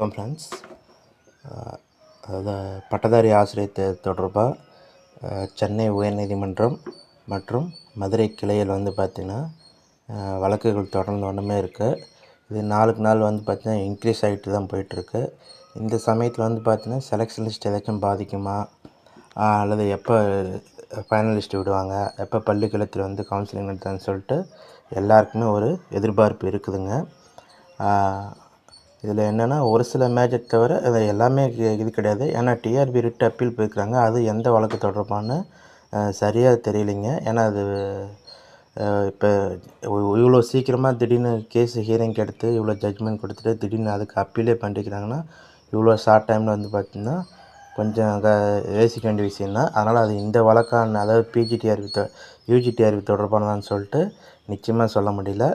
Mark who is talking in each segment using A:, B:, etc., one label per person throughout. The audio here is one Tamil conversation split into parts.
A: ஃப்ரெண்ட்ஸ், அதாவது பட்டதாரி ஆசிரியர் தொடர்பாக சென்னை உயர்நீதிமன்றம் மற்றும் மதுரை கிளையில் பார்த்திங்கன்னா வழக்குகள் தொடர்ந்து ஒன்றுமே இருக்குது. இது நாளுக்கு நாள் பார்த்திங்கன்னா இன்க்ரீஸ் ஆகிட்டு தான் போயிட்டுருக்கு. இந்த சமயத்தில் பார்த்திங்கன்னா செலெக்ஷன் லிஸ்ட் ஏதாச்சும் பாதிக்குமா, அல்லது எப்போ ஃபைனல் லிஸ்ட்டு விடுவாங்க, எப்போ பள்ளிக்கூடத்தில் கவுன்சிலிங் நடத்தான்னு சொல்லிட்டு எல்லாருக்குமே ஒரு எதிர்பார்ப்பு இருக்குதுங்க. இதில் என்னென்னா, ஒரு சில மேஜர் தவிர அது எல்லாமே இது கிடையாது. ஏன்னா டிஆர்பி ரிட் அப்பீல் போயிருக்கிறாங்க. அது எந்த வழக்கு தொடர்பான்னு சரியாக தெரியலைங்க. ஏன்னா அது இப்போ இவ்வளோ சீக்கிரமாக திடீர்னு கேஸ் ஹியரிங்க்கு எடுத்து இவ்வளோ ஜட்ஜ்மெண்ட் கொடுத்துட்டு திடீர்னு அதுக்கு அப்பீலே பண்ணிக்கிறாங்கன்னா, இவ்வளோ ஷார்ட் டைமில் பார்த்திங்கன்னா கொஞ்சம் யோசிக்க வேண்டிய விஷயந்தான். அதனால் அது இந்த வழக்கான, அதாவது யூஜிடிஆர்பி தொடர்பானதான்னு சொல்லிட்டு நிச்சயமாக சொல்ல முடியல.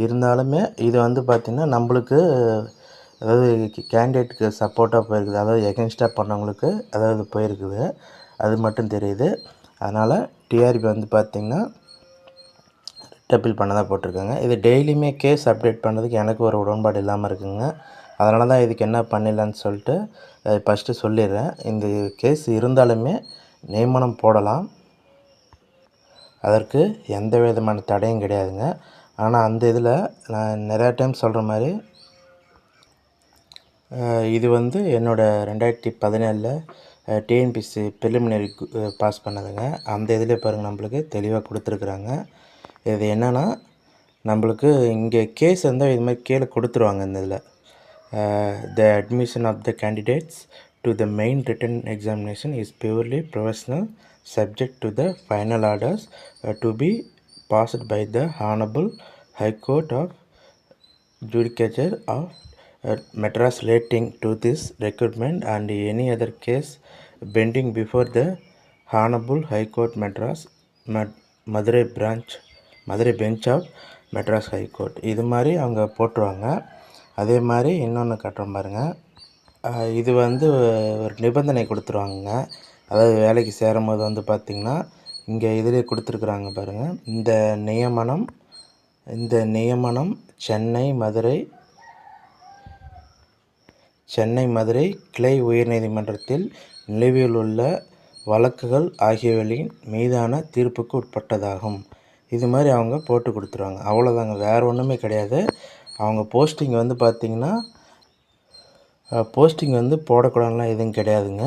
A: இருந்தாலுமே இது பார்த்திங்கன்னா நம்மளுக்கு, அதாவது கேண்டிடேட்டுக்கு சப்போர்ட்டாக போயிருக்குது, அதாவது எகென்ஸ்டாக பண்ணவங்களுக்கு அதாவது போயிருக்குது, அது மட்டும் தெரியுது. அதனால் டிஆர்பி பார்த்திங்கன்னா ரிட் அப்பீல் பண்ணதாக போட்டிருக்காங்க. இது டெய்லியுமே கேஸ் அப்டேட் பண்ணுறதுக்கு எனக்கு ஒரு உடன்பாடு இல்லாமல் இருக்குங்க. அதனால தான் இதுக்கு என்ன பண்ணிடலான்னு சொல்லிட்டு ஃபஸ்ட்டு சொல்லிடுறேன். இந்த கேஸ் இருந்தாலுமே நியமனம் போடலாம், அதற்கு எந்த விதமான தடையும் கிடையாதுங்க. ஆனால் அந்த இதில் நான் நிறையா டைம் சொல்கிற மாதிரி, இது என்னோடய 2017 டிஎன்பிஎஸ்சி ப்ரிலிமினரி பாஸ் பண்ணதுங்க. அந்த இதில் பாருங்கள், நம்மளுக்கு தெளிவாக கொடுத்துருக்குறாங்க. இது என்னென்னா, நம்மளுக்கு இங்கே கேஸ் இது மாதிரி கீழே கொடுத்துருவாங்க. இந்த இதில் the admission of the candidates to the main written examination is purely professional subject to the final orders to be passed by the honourable high court of judicature of Madras relating to this recruitment and any other case pending before the Honorable High Court Madras Madurai Bench of Madras High Court. இது மாதிரி அவங்க போட்டுருவாங்க. அதே மாதிரி இன்னொன்று காட்டுறோம் பாருங்கள். இது ஒரு நிபந்தனை கொடுத்துருவாங்க. அதாவது வேலைக்கு சேரும் போது பார்த்திங்கன்னா இங்கே இதிலே கொடுத்துருக்குறாங்க பாருங்கள். இந்த நியமனம் சென்னை மதுரை கிளை உயர்நீதிமன்றத்தில் நிலுவையில் உள்ள வழக்குகள் ஆகியவைகளின் மீதான தீர்ப்புக்கு உட்பட்டதாகும். இது மாதிரி அவங்க போட்டு கொடுத்துருவாங்க. அவ்வளோதாங்க, வேறு ஒன்றுமே கிடையாது. அவங்க போஸ்டிங் பார்த்திங்கன்னா போஸ்டிங் போடக்கூடாதுலாம் எதுவும் கிடையாதுங்க.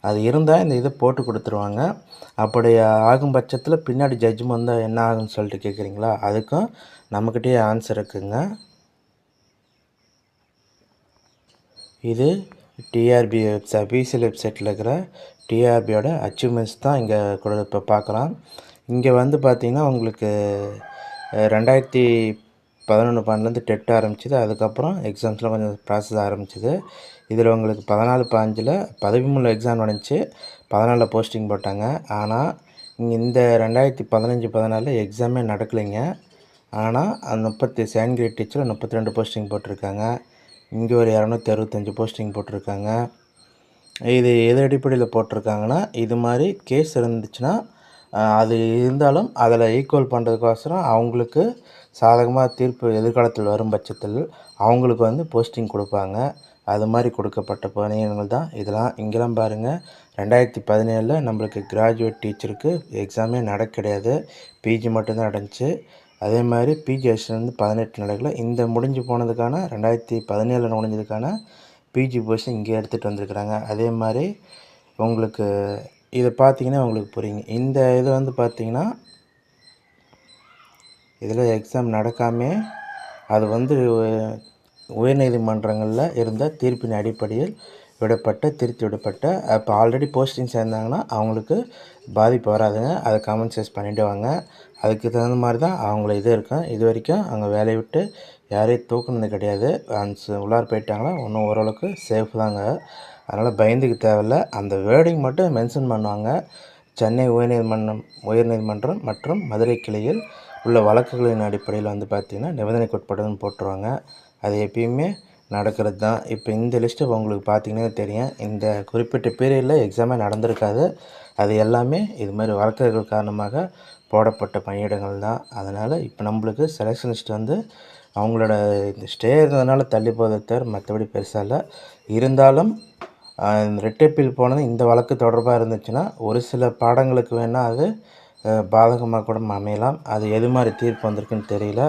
A: அது இருந்தால் இந்த இதை போட்டு கொடுத்துருவாங்க. அப்படி ஆகும் பட்சத்தில் பின்னாடி ஜட்ஜ்மெண்ட் என்ன ஆகுன்னு சொல்லிட்டு கேட்குறீங்களா, அதுக்கும் நம்மக்கிட்டேயே ஆன்சர் இருக்குங்க. இது டிஆர்பி அஃபீஷியல் வெப்சைட்டில் இருக்கிற டிஆர்பியோட அச்சீவ்மெண்ட்ஸ் தான் இங்கே இப்போ பார்க்கலாம். இங்கே பார்த்திங்கன்னா உங்களுக்கு 2011-12 டெட் ஆரம்பிச்சிது. அதுக்கப்புறம் எக்ஸாம்ஸ்லாம் கொஞ்சம் ப்ராசஸ் ஆரம்பிச்சிது. இதில் உங்களுக்கு 14-5 13 எக்ஸாம் நடந்துச்சு, 14 போஸ்டிங் போட்டாங்க. ஆனால் இங்கே இந்த 2015-14 எக்ஸாமே நடக்கலைங்க. ஆனால் அந்த 30 செகண்ட் கிரேட் டீச்சரில் 32 போஸ்டிங் போட்டிருக்காங்க. இங்கே ஒரு 265 போஸ்டிங் போட்டிருக்காங்க. இது எது அடிப்படையில் போட்டிருக்காங்கன்னா, இது மாதிரி கேஸ் இருந்துச்சுன்னா அது இருந்தாலும் அதில் ஈக்குவல் பண்ணுறதுக்கோசரம் அவங்களுக்கு சாதகமாக தீர்ப்பு எதிர்காலத்தில் வரும் பட்சத்தில் அவங்களுக்கு போஸ்டிங் கொடுப்பாங்க. அது மாதிரி கொடுக்கப்பட்ட பணியிடங்கள் தான் இதெல்லாம். இங்கெல்லாம் பாருங்கள், 2017 நம்மளுக்கு கிராஜுவேட் டீச்சருக்கு எக்ஸாமே கிடையாது, பிஜி மட்டும்தான் நடந்துச்சு. அதே மாதிரி பிஜி அசிஸ்டன்ட் 18 நடக்கல. இந்த முடிஞ்சு போனதுக்கான 2017 முடிஞ்சதுக்கான பிஜி போஸ்டிங் இங்கே எடுத்துகிட்டு வந்திருக்கிறாங்க. அதே மாதிரி உங்களுக்கு இதை பார்த்திங்கன்னா உங்களுக்கு புரியுங்க. இந்த இது பார்த்திங்கன்னா இதில் எக்ஸாம் நடக்காமே அது உயர்நீதிமன்றங்களில் இருந்த தீர்ப்பின் அடிப்படையில் திருத்தி விடப்பட்ட இப்போ ஆல்ரெடி போஸ்டிங் சேர்ந்தாங்கன்னா அவங்களுக்கு பாதிப்பு வராதுங்க. அதை காம்பன்சேட் பண்ணிவிடுவாங்க. அதுக்கு தகுந்த மாதிரி தான் அவங்கள இது இருக்கும். இது வரைக்கும் அவங்க வேலையை விட்டு யாரையும் தூக்குனது கிடையாது. உள்ளார போயிட்டாங்களா இன்னும் ஓரளவுக்கு சேஃப் தாங்க. அதனால் பயந்துக்கு தேவையில்ல. அந்த வேர்டிங் மட்டும் மென்ஷன் பண்ணுவாங்க. சென்னை உயர்நீதிமன்றம் மற்றும் மதுரை கிளையில் உள்ள வழக்குகளின் அடிப்படையில் பார்த்திங்கன்னா நிபந்தனைக்கு உட்பட்டதுன்னு போட்டுருவாங்க. அது எப்பயுமே நடக்கிறது தான். இப்போ இந்த லிஸ்ட்டு உங்களுக்கு பார்த்திங்கன்னா தெரியும், இந்த குறிப்பிட்ட பீரியடில் எக்ஸாமே நடந்திருக்காது. அது எல்லாமே இது மாதிரி வழக்குகள் காரணமாக போடப்பட்ட பணியிடங்கள் தான். அதனால் இப்போ நம்மளுக்கு செலெக்ஷன் லிஸ்ட் அவங்களோட இந்த ஸ்டே இருந்ததுனால தள்ளி போவதை தவிர மற்றபடி பெருசாக இல்லை. இருந்தாலும் ரெட் அப்பீல் போனது இந்த வழக்கு தொடர்பாக இருந்துச்சுன்னா ஒரு சில பாடங்களுக்கு வேணால் அது பாதகமாக கூட அமையலாம். அது எது மாதிரி தீர்ப்பு வந்திருக்குன்னு தெரியல.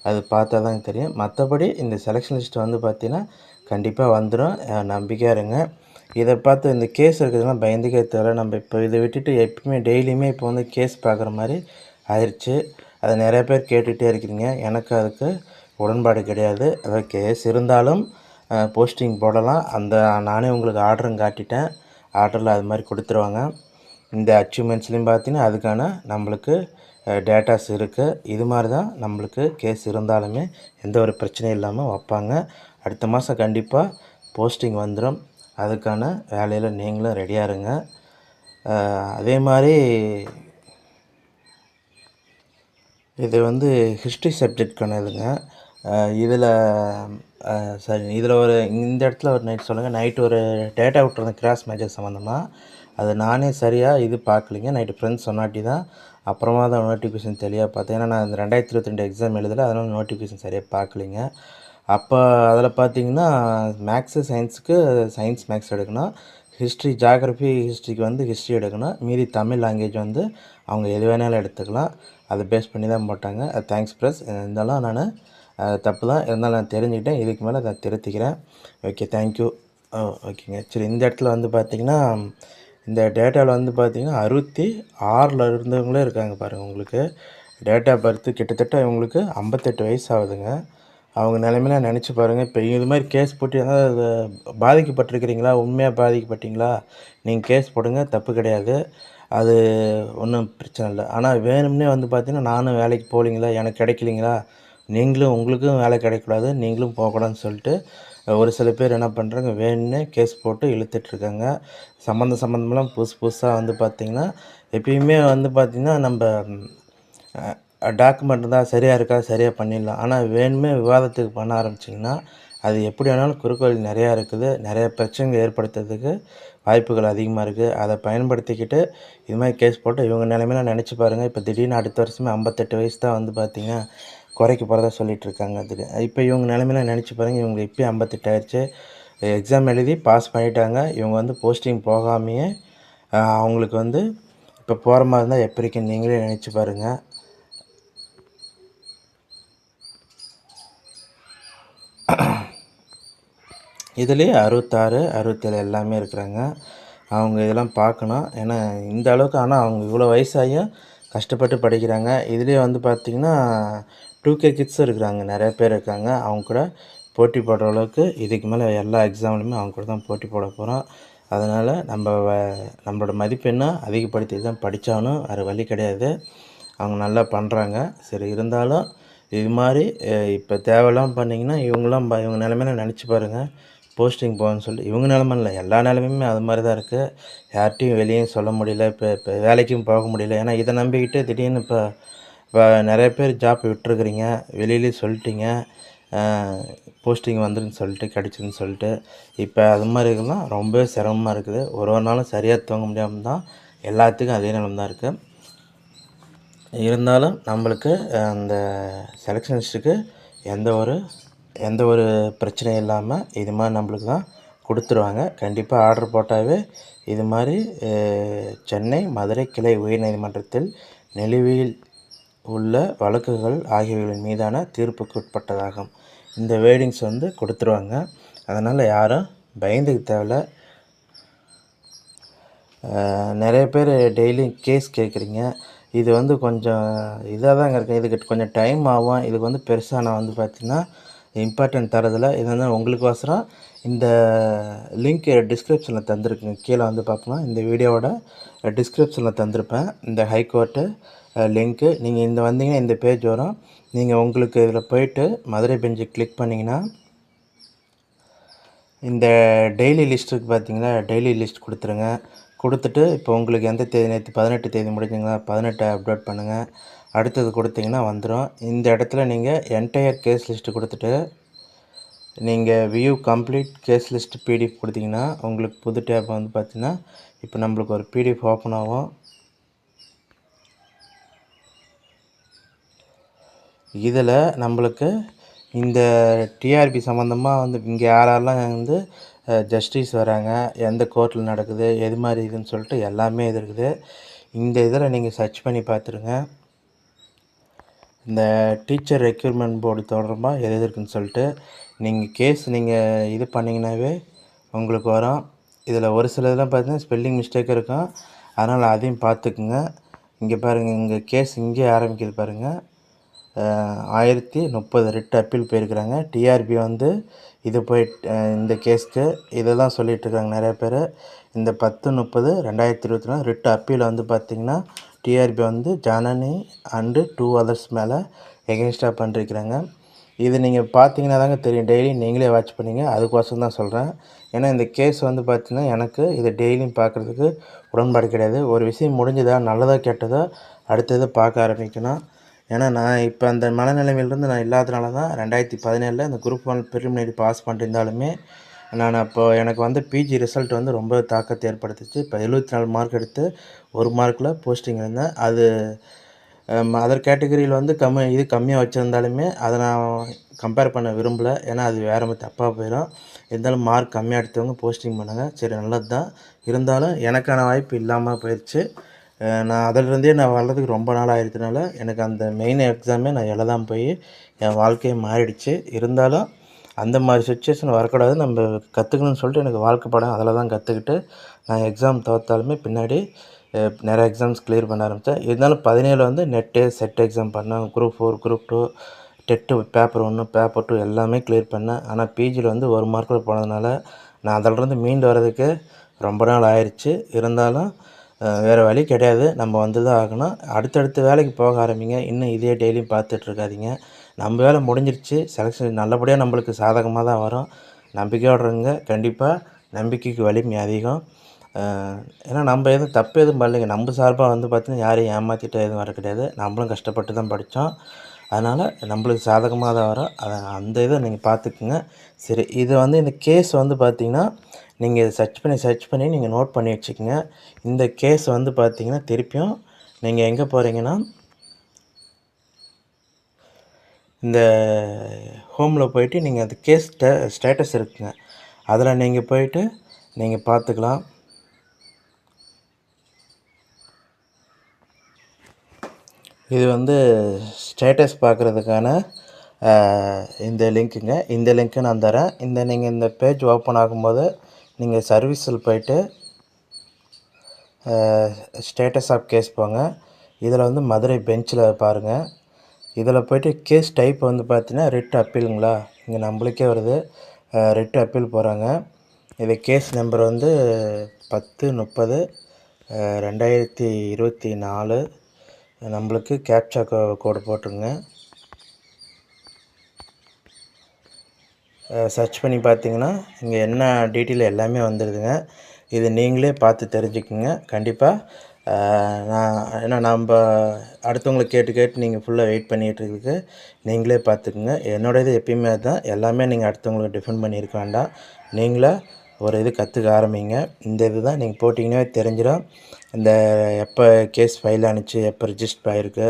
A: அது பார்த்தா தான் தெரியும். மற்றபடி இந்த செலெக்ஷன் லிஸ்ட் வந்து பார்த்திங்கன்னா கண்டிப்பாக வந்துடும். நம்பிக்கையாக இருங்க. இதை பார்த்து இந்த கேஸ் இருக்கிறதுலாம் பயந்துக்கே தவிர நம்ம இப்போ இதை விட்டுட்டு எப்பவுமே டெய்லியுமே இப்போ வந்து கேஸ் பார்க்குற மாதிரி ஆயிடுச்சு. அதை நிறைய பேர் கேட்டுகிட்டே இருக்கிறீங்க. எனக்கு அதுக்கு உடன்பாடு கிடையாது. அதாவது கேஸ் இருந்தாலும் போஸ்டிங் போடலாம். நானே உங்களுக்கு ஆர்டரும் காட்டிட்டேன். ஆர்டரில் அது மாதிரி கொடுத்துருவாங்க. இந்த அச்சீவ்மெண்ட்ஸ்லேயும் பார்த்தீங்கன்னா அதுக்கான நம்மளுக்கு டேட்டாஸ் இருக்குது. இது மாதிரி தான் நம்மளுக்கு கேஸ் இருந்தாலுமே எந்த ஒரு பிரச்சனையும் இல்லாமல் வைப்பாங்க. அடுத்த மாதம் கண்டிப்பாக போஸ்டிங் வந்துடும். அதுக்கான வேலையில் நீங்களும் ரெடியாக இருங்க. அதே மாதிரி இது வந்து ஹிஸ்ட்ரி சப்ஜெக்ட்கான இதுங்க. இதில் இந்த இடத்துல ஒரு நைட் சொல்லுங்கள். நைட்டு ஒரு டேட்டா விட்டுருந்தேன் கிராஸ் மேட்சஸ் சம்மந்தமாக. அது நானே சரியாக பார்க்கலிங்க. நைட்டு ஃப்ரெண்ட்ஸ் சொன்னாட்டி தான் அப்புறமா தான் நோட்டிஃபிகேஷன் தெளிவாக பார்த்தேன். ஏன்னா நான் இந்த 2022 எக்ஸாம் எழுதலை, அதனால் நோட்டிஃபிகேஷன் சரியாக பார்க்கலிங்க. அப்போ அதில் பார்த்தீங்கன்னா மேக்ஸு சயின்ஸ் மேக்ஸ் எடுக்கணும். ஹிஸ்ட்ரி ஜாகிரஃபி ஹிஸ்ட்ரிக்கு வந்து ஹிஸ்ட்ரி எடுக்கணும். மீதி தமிழ் லாங்குவேஜ் வந்து அவங்க எது வேணாலும் எடுத்துக்கலாம். அதை பேஸ் பண்ணி தான் போட்டாங்க. அது தேங்க்ஸ் ப்ரெஸ். இருந்தாலும் நான் தப்பு தான், இருந்தாலும் நான் தெரிஞ்சுக்கிட்டேன். இதுக்கு மேலே நான் திருத்திக்கிறேன். Okay, thank you. ஓகேங்க. சரி, இந்த இடத்துல வந்து பார்த்திங்கன்னா இந்த டேட்டாவில் வந்து பார்த்திங்கன்னா 66 இருந்தவங்களே இருக்காங்க பாருங்கள். உங்களுக்கு டேட்டா பர்த்து கிட்டத்தட்ட இவங்களுக்கு 58 வயசு ஆகுதுங்க. அவங்க நிலைமையில நினச்சி பாருங்கள். இப்போ இது மாதிரி கேஸ் போட்டு ஏதாவது பாதிக்கப்பட்டிருக்கிறீங்களா, உண்மையாக பாதிக்கப்பட்டீங்களா, நீங்கள் கேஸ் போடுங்க, தப்பு கிடையாது. அது ஒன்றும் பிரச்சனை இல்லை. ஆனால் வேணும்னே வந்து பார்த்தீங்கன்னா நானும் வேலைக்கு போகலிங்களா, எனக்கு கிடைக்கலிங்களா, உங்களுக்கும் வேலை கிடைக்கக்கூடாது, நீங்களும் போகக்கூடாதுன்னு சொல்லிட்டு ஒரு சில பேர் என்ன பண்ணுறாங்க, வேணும்னே கேஸ் போட்டு இழுத்துட்ருக்காங்க. சம்மந்தமெல்லாம் புதுசாக வந்து பார்த்திங்கன்னா எப்பயுமே வந்து பார்த்திங்கன்னா நம்ம டாக்குமெண்ட் இருந்தால் சரியாக இருக்கா, சரியாக பண்ணிடலாம். ஆனால் வேணுமே விவாதத்துக்கு பண்ண ஆரம்பிச்சிங்கன்னா அது எப்படி வேணாலும் குறுக்கு வழி நிறையா இருக்குது. நிறைய பிரச்சனைகள் ஏற்படுத்துறதுக்கு வாய்ப்புகள் அதிகமாக இருக்குது. அதை பயன்படுத்திக்கிட்டு இது மாதிரி கேஸ் போட்டு இவங்க நிலைமையில நினச்சி பாருங்கள். இப்போ திடீர்னு அடுத்த வருஷமே 58 வயசு தான் வந்து பார்த்திங்கன்னா குறைக்க போகிறதா சொல்லிகிட்ருக்காங்க. இப்போ இவங்க நிலைமையில நினச்சி பாருங்கள். இவங்க இப்போயே 58 ஆயிடுச்சு. எக்ஸாம் எழுதி பாஸ் பண்ணிட்டாங்க. இவங்க வந்து போஸ்டிங் போகாமையே அவங்களுக்கு வந்து இப்போ போகிற மாதிரி இருந்தால் எப்படி இருக்குன்னு நீங்களே நினச்சி பாருங்கள். இதுலேயே 66, 67 எல்லாமே இருக்கிறாங்க. அவங்க இதெல்லாம் பார்க்கணும். ஏன்னா இந்த அளவுக்கு, ஆனால் அவங்க இவ்வளோ வயசாகியும் கஷ்டப்பட்டு படிக்கிறாங்க. இதுலேயே வந்து பார்த்திங்கன்னா 2K கிட்ஸும் இருக்கிறாங்க, நிறைய பேர் இருக்காங்க. அவங்க கூட போட்டி போடுற அளவுக்கு இதுக்கு மேலே எல்லா எக்ஸாம்லையுமே அவங்க கூட தான் போட்டி போட போகிறோம். அதனால் நம்மளோட மதிப்பெண்ணை அதிகப்படுத்தி தான் படித்தாலும் வேறு வழி கிடையாது. அவங்க நல்லா பண்ணுறாங்க. சரி, இருந்தாலும் இது மாதிரி இப்போ தேவையில்லாமல் பண்ணிங்கன்னா இவங்க நிலைமையில நினச்சி பாருங்கள். போஸ்டிங் போகணுன்னு சொல்லி இவங்க நிலமை இல்லை, எல்லா நிலமையுமே அது மாதிரி தான் இருக்குது. யார்கிட்டையும் வெளியும் சொல்ல முடியல. இப்போ வேலைக்கும் போக முடியல. ஏன்னா இதை நம்பிக்கிட்டு திடீர்னு இப்போ நிறைய பேர் ஜாப் விட்டுருக்குறீங்க, வெளியிலேயும் சொல்லிட்டீங்க போஸ்டிங் வந்துருன்னு சொல்லிட்டு, கிடச்சிதுன்னு சொல்லிட்டு. இப்போ அது மாதிரி இருக்குதான் ரொம்பவே சிரமமாக இருக்குது. ஒரு நாளும் சரியாக தூங்க முடியாமல் தான் எல்லாத்துக்கும் அதே நிலமை தான் இருக்குது. இருந்தாலும் நம்மளுக்கு அந்த செலெக்ஷன் லிஸ்ட்டுக்கு எந்த ஒரு பிரச்சனையும் இல்லாமல் இது மாதிரி நம்மளுக்கு தான் கொடுத்துருவாங்க. கண்டிப்பாக ஆர்டர் போட்டாவே இது மாதிரி சென்னை மதுரை கிளை உயர்நீதிமன்றத்தில் நிலுவையில் உள்ள வழக்குகள் ஆகியவைகளின் மீதான தீர்ப்புக்கு உட்பட்டதாகும். இந்த வேர்டிங்ஸ் வந்து கொடுத்துருவாங்க. அதனால் யாரும் பயந்துக்க தேவையில்ல. நிறைய பேர் டெய்லியும் கேஸ் கேட்குறீங்க. இது வந்து கொஞ்சம் இதாக தாங்க இருக்குது. இதுக்கு கொஞ்சம் டைம் ஆகும். இதுக்கு வந்து பெருசாக நான் வந்து பார்த்திங்கன்னா இம்பார்ட்டன்ட் தரதில்லை. இது வந்து உங்களுக்கோசரம் இந்த லிங்க் டிஸ்கிரிப்ஷனில் தந்திருக்குங்க. கீழே வந்து பார்ப்போம்னா இந்த வீடியோவோட டிஸ்கிரிப்ஷனில் தந்திருப்பேன் இந்த ஹைகோர்ட்டு லிங்க்கு. நீங்கள் வந்தீங்கன்னா இந்த பேஜ் வரும். நீங்கள் உங்களுக்கு இதில் போயிட்டு மதுரை பெஞ்சு கிளிக் பண்ணிங்கன்னா இந்த டெய்லி லிஸ்ட்டுக்கு பார்த்தீங்கன்னா டெய்லி லிஸ்ட் கொடுத்துருங்க. கொடுத்துட்டு இப்போ உங்களுக்கு எந்த தேதி, நேற்று 18 தேதி முடிஞ்சுங்களா, 18 அப்லோட் பண்ணுங்கள். அடுத்தது கொடுத்தீங்கன்னா வந்துடும். இந்த இடத்துல நீங்கள் என்டையர் கேஸ் லிஸ்ட்டு கொடுத்துட்டு நீங்கள் view complete case list PDF கொடுத்தீங்கன்னா உங்களுக்கு புது டேப் வந்து பார்த்தீங்கன்னா இப்போ நம்மளுக்கு ஒரு பிடிஎஃப் ஓப்பன் ஆகும். இதில் நம்மளுக்கு இந்த டிஆர்பி சம்மந்தமாக வந்து இங்கே யாரெல்லாம் வந்து ஜஸ்டிஸ் வராங்க, எந்த கோர்ட்டில் நடக்குது, எது மாதிரி இதுன்னு சொல்லிட்டு எல்லாமே இது இருக்குது. இந்த இதில் நீங்கள் சர்ச் பண்ணி பார்த்துருங்க. இந்த டீச்சர் ரெக்ரூட்மெண்ட் போர்டு தொடர்பாக எது இருக்குன்னு சொல்லிட்டு நீங்கள் கேஸ் நீங்கள் இது பண்ணிங்கனாவே உங்களுக்கு வரும். இதில் ஒரு சில இதெல்லாம் பார்த்தீங்கன்னா ஸ்பெல்லிங் மிஸ்டேக் இருக்கும், அதனால் அதையும் பார்த்துக்குங்க. இங்கே பாருங்கள், இங்கே கேஸ் இங்கே ஆரம்பிக்குது பாருங்கள். 1030 ரிட் அப்பீல் போயிருக்கிறாங்க. டிஆர்பி வந்து இது போய் இந்த கேஸ்க்கு இதை தான் சொல்லிகிட்ருக்காங்க நிறைய பேர். இந்த 10/30/2024 ரிட் அப்பீல் வந்து பார்த்திங்கன்னா டிஆர்பி வந்து ஜனனி அண்டு 2 அதர்ஸ் மேலே எகென்ஸ்டாக பண்ணிருக்கிறாங்க. இது நீங்கள் பார்த்தீங்கன்னா தாங்க தெரியும், டெய்லி நீங்களே வாட்ச் பண்ணிங்க. அதுக்கோசரம் தான் சொல்கிறேன். ஏன்னா இந்த கேஸ் வந்து பார்த்திங்கன்னா எனக்கு இதை டெய்லியும் பார்க்குறதுக்கு உடன்பாடு கிடையாது. ஒரு விஷயம் முடிஞ்சதா, நல்லதோ கெட்டதோ அடுத்தது பார்க்க ஆரம்பிக்கணும். ஏன்னா நான் இப்போ அந்த மனநிலைமையிலேருந்து நான் இல்லாதனால தான் 2017 இந்த குரூப் 1 ப்ரிலிமினரி பாஸ் பண்ணியிருந்தாலுமே நான் அப்போது எனக்கு வந்து பிஜி ரிசல்ட் வந்து ரொம்ப தாக்கத்தை ஏற்படுத்துச்சு. இப்போ 74 மார்க் எடுத்து 1 மார்க்கில் போஸ்டிங் இருந்தேன். அது அதர் கேட்டகரியில் வந்து கம்மியாக வச்சுருந்தாலுமே அதை நான் கம்பேர் பண்ண விரும்பலை. ஏன்னா அது வேறு மாதிரி தப்பாக போயிடும். இருந்தாலும் மார்க் கம்மியாக எடுத்தவங்க போஸ்டிங் பண்ணாங்க. சரி, நல்லது தான். இருந்தாலும் எனக்கான வாய்ப்பு இல்லாமல் போயிடுச்சு. நான் அதிலிருந்தே நான் வர்றதுக்கு ரொம்ப நாள் ஆகிடுறதுனால எனக்கு அந்த மெயின் எக்ஸாமே நான் எழுதாமல் போய் என் வாழ்க்கையை மாறிடுச்சு. இருந்தாலும் அந்த மாதிரி சுச்சுவேஷன் வரக்கூடாது, நம்ம கற்றுக்கணும்னு சொல்லிட்டு எனக்கு வாழ்க்கை பாடம் அதில் தான் கற்றுக்கிட்டு நான் எக்ஸாம் தோற்றாலுமே பின்னாடி நிறைய எக்ஸாம்ஸ் கிளியர் பண்ண ஆரம்பித்தேன். இருந்தாலும் 17 வந்து நெட்டு செட் எக்ஸாம் பண்ணேன். Group 4, group 2, TET paper 1, paper 2 எல்லாமே கிளியர் பண்ணேன். ஆனால் பிஜியில் வந்து 1 மார்க்கில் போனதுனால நான் அதிலிருந்து மீண்டு வர்றதுக்கு ரொம்ப நாள் ஆயிடுச்சு. இருந்தாலும் வேறு வழி கிடையாது, நம்ம வந்து தான் ஆகணும். அடுத்தடுத்த வேலைக்கு போக ஆரம்பிங்க. இன்னும் இதே டெய்லியும் பார்த்துட்ருக்காதீங்க. நம்ம வேலை முடிஞ்சிருச்சு, செலெக்ஷன் நல்லபடியாக நம்மளுக்கு சாதகமாக தான் வரும். நம்பிக்கையோடுறவங்க கண்டிப்பாக நம்பிக்கைக்கு வலிமை அதிகம். ஏன்னா நம்ம எதுவும் தப்பு எதுவும் பண்ணலைங்க. நம்ம சார்பாக வந்து பார்த்திங்கன்னா யாரையும் ஏமாற்றிட்டு எதுவும் வர கிடையாது. நம்மளும் கஷ்டப்பட்டு தான் படித்தோம். அதனால் நம்மளுக்கு சாதகமாக தான் வரும். அந்த இதை நீங்கள் பார்த்துக்குங்க. சரி, இது வந்து இந்த கேஸ் வந்து பார்த்திங்கன்னா நீங்கள் சர்ச் பண்ணி நீங்கள் நோட் பண்ணி வச்சுக்கோங்க. இந்த கேஸ் வந்து பார்த்திங்கன்னா திருப்பியும் நீங்கள் எங்கே போகிறீங்கன்னா இந்த ஹோமில் போயிட்டு நீங்கள் அந்த கேஸ் ஸ்டேட்டஸ் இருக்குங்க, அதில் நீங்கள் போயிட்டு நீங்கள் பார்த்துக்கலாம். இது வந்து ஸ்டேட்டஸ் பார்க்குறதுக்கான இந்த லிங்க்குங்க. இந்த லிங்க்கு நான் தரேன். நீங்கள் இந்த பேஜ் ஓப்பன் ஆகும்போது நீங்கள் சர்வீஸில் போயிட்டு ஸ்டேட்டஸ் ஆஃப் கேஸ் போங்க. இதில் வந்து மதுரை பெஞ்சில் பாருங்கள். இதில் போய்ட்டு கேஸ் டைப் வந்து பார்த்தீங்கன்னா ரிட் அப்பீலுங்களா, இங்கே நம்மளுக்கே வருது. ரிட் அப்பீல் போகிறாங்க. இது கேஸ் நம்பர் வந்து 10/30/2024. நம்மளுக்கு கேப்சா கோடு போட்டுருங்க. சர்ச் பண்ணி பார்த்தீங்கன்னா இங்கே என்ன டீட்டெயில் எல்லாமே வந்துடுதுங்க. இது நீங்களே பார்த்து தெரிஞ்சுக்குங்க. கண்டிப்பாக ஏன்னா நம்ம அடுத்தவங்களை கேட்டு நீங்கள் ஃபுல்லாக வெயிட் பண்ணிகிட்ருக்கு, நீங்களே பார்த்துக்குங்க. என்னோட இது எப்பயுமே அதுதான். எல்லாமே நீங்கள் அடுத்தவங்களுக்கு டிஃபெண்ட் பண்ணியிருக்க வேண்டாம். நீங்களே ஒரு இது கற்றுக்க ஆரம்பிங்க. இந்த இது தான் நீங்கள் போட்டிங்கன்னா தெரிஞ்சிடும். இந்த எப்போ கேஸ் ஃபைல் ஆணுச்சு, எப்போ ரிஜிஸ்டர் ஆகிருக்கு,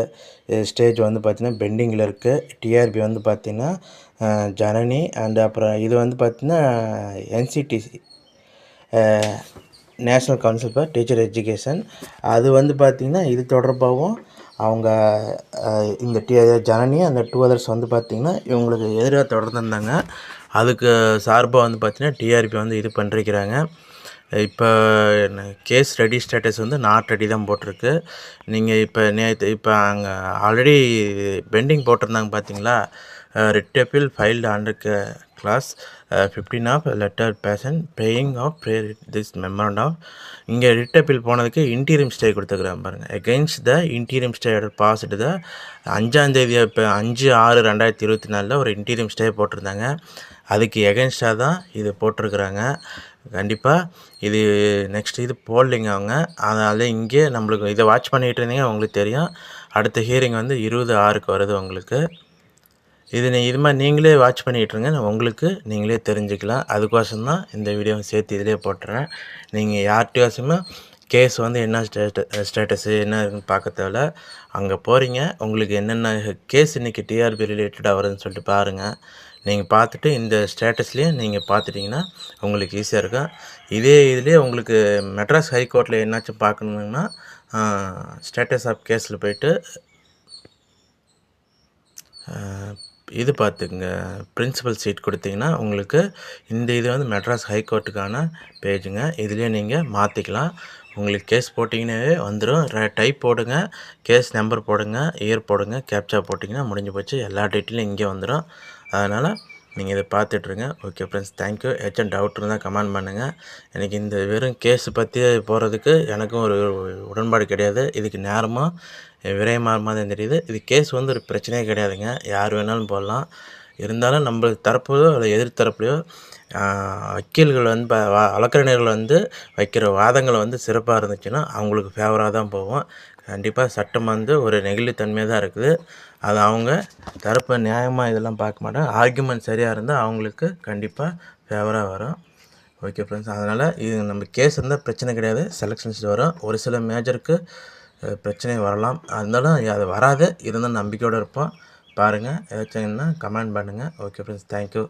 A: ஸ்டேஜ் வந்து பார்த்திங்கன்னா பெண்டிங்கில் இருக்குது. டிஆர்பி வந்து பார்த்திங்கன்னா ஜனனி அண்டு அப்புறம் இது வந்து பார்த்திங்கன்னா NCDC, national council for teacher education. அது வந்து பார்த்திங்கன்னா இது தொடர்பாகவும் அவங்க இந்த ஜனனி அந்த 2 அதர்ஸ் வந்து பார்த்திங்கன்னா இவங்களுக்கு எதிராக தொடர்ந்துருந்தாங்க. அதுக்கு சார்பாக வந்து பார்த்திங்கன்னா டிஆர்பி வந்து இது பண்ணிருக்கிறாங்க. இப்போ கேஸ் ரெடி ஸ்டேட்டஸ் வந்து நாட் ரெடி தான் போட்டிருக்கு. நீங்கள் இப்போ அங்கே ஆல்ரெடி பெண்டிங் போட்டிருந்தாங்க பார்த்தீங்களா, writ appeal filed under clause 15 of letter patent paying of this memorandum. இங்கே ரிட் அப்பீல் போனதுக்கு இன்டீரியம் ஸ்டே கொடுத்துருக்குறாங்க பாருங்கள். Against the interim stay passed the 5ஆம் தேதி, இப்போ 5/6/2024 ஒரு இன்டீரியம் ஸ்டே போட்டிருந்தாங்க. அதுக்கு எகெயின்ஸ்டாக தான் இது போட்டிருக்குறாங்க. கண்டிப்பாக இது நெக்ஸ்ட் இது போடலிங்க அவங்க. அதனால் இங்கே நம்மளுக்கு இதை வாட்ச் பண்ணிகிட்டு இருந்தீங்க, உங்களுக்கு தெரியும். அடுத்த ஹியரிங் வந்து 20/6 வருது உங்களுக்கு. இது மாதிரி நீங்களே வாட்ச் பண்ணிகிட்ருங்க, உங்களுக்கு நீங்களே தெரிஞ்சுக்கலாம். அதுக்கோசம் தான் இந்த வீடியோவை சேர்த்து இதிலே போட்டுறேன். நீங்கள் யார்கிட்டயாச்சுமே கேஸ் வந்து என்ன ஸ்டேட்டஸு என்ன இருக்குன்னு பார்க்க தேவையில்ல. அங்கே போகிறீங்க, உங்களுக்கு என்னென்ன கேஸ் இன்றைக்கி டிஆர்பி ரிலேட்டடாக வருதுன்னு சொல்லிட்டு பாருங்கள். நீங்கள் பார்த்துட்டு இந்த ஸ்டேட்டஸ்லேயே நீங்கள் பார்த்துட்டிங்கன்னா உங்களுக்கு ஈஸியாக இருக்கும். இதே இதுலேயே உங்களுக்கு மெட்ராஸ் ஹைகோர்ட்டில் என்னாச்சும் பார்க்கணுன்னா ஸ்டேட்டஸ் ஆஃப் கேஸில் போய்ட்டு இது பார்த்துக்குங்க, பிரின்சிபல் சீட் கொடுத்தீங்கன்னா உங்களுக்கு இந்த இது வந்து மெட்ராஸ் ஹைகோர்ட்டுக்கான பேஜுங்க. இதுலேயே நீங்கள் மாற்றிக்கலாம். உங்களுக்கு கேஸ் போட்டிங்கன்னாவே வந்துடும். டைப் போடுங்க, கேஸ் நம்பர் போடுங்க, இயர் போடுங்க, கேப்சா போட்டிங்கன்னா முடிஞ்சு போச்சு. எல்லா டீட்டெயிலும் இங்கே வந்துடும். அதனால் நீங்கள் இதை பார்த்துட்ருங்க. Okay friends, thank you. ஏதாச்சும் டவுட் இருந்தால் கமெண்ட் பண்ணுங்கள். எனக்கு இந்த வெறும் கேஸு பற்றி போகிறதுக்கு எனக்கும் ஒரு உடன்பாடு கிடையாது. இதுக்கு நேரமும் விரயமாக மாதிரி தெரியுது. இது கேஸ் வந்து ஒரு பிரச்சனையே கிடையாதுங்க, யார் வேணாலும் போடலாம். இருந்தாலும் நம்ம தரப்புலையோ இல்லை எதிர்த்தரப்புலையோ வக்கீல்கள் வந்து வழக்கறிஞர்கள் வந்து வைக்கிற வாதங்கள் வந்து சிறப்பாக இருந்துச்சுன்னா அவங்களுக்கு ஃபேவராக தான் போகும். கண்டிப்பாக சட்டம் வந்து ஒரு நெகிழித்தன்மையாக தான் இருக்குது. அது அவங்க தரப்பு நியாயமாக இதெல்லாம் பார்க்க மாட்டாங்க. ஆர்கியூமெண்ட் சரியாக இருந்தால் அவங்களுக்கு கண்டிப்பாக ஃபேவராக வரும். ஓகே ஃப்ரெண்ட்ஸ், அதனால் இது நம்ம கேஸ் இருந்தால் பிரச்சனை கிடையாது, செலெக்ஷன்ஸ் வரும். ஒரு சில மேஜருக்கு பிரச்சனை வரலாம், இருந்தாலும் அது வராது. இருந்தாலும் நம்பிக்கையோடு இருப்போம். பாருங்கள், ஏதாச்சும்னா கமெண்ட் பண்ணுங்கள். Okay friends, thank you.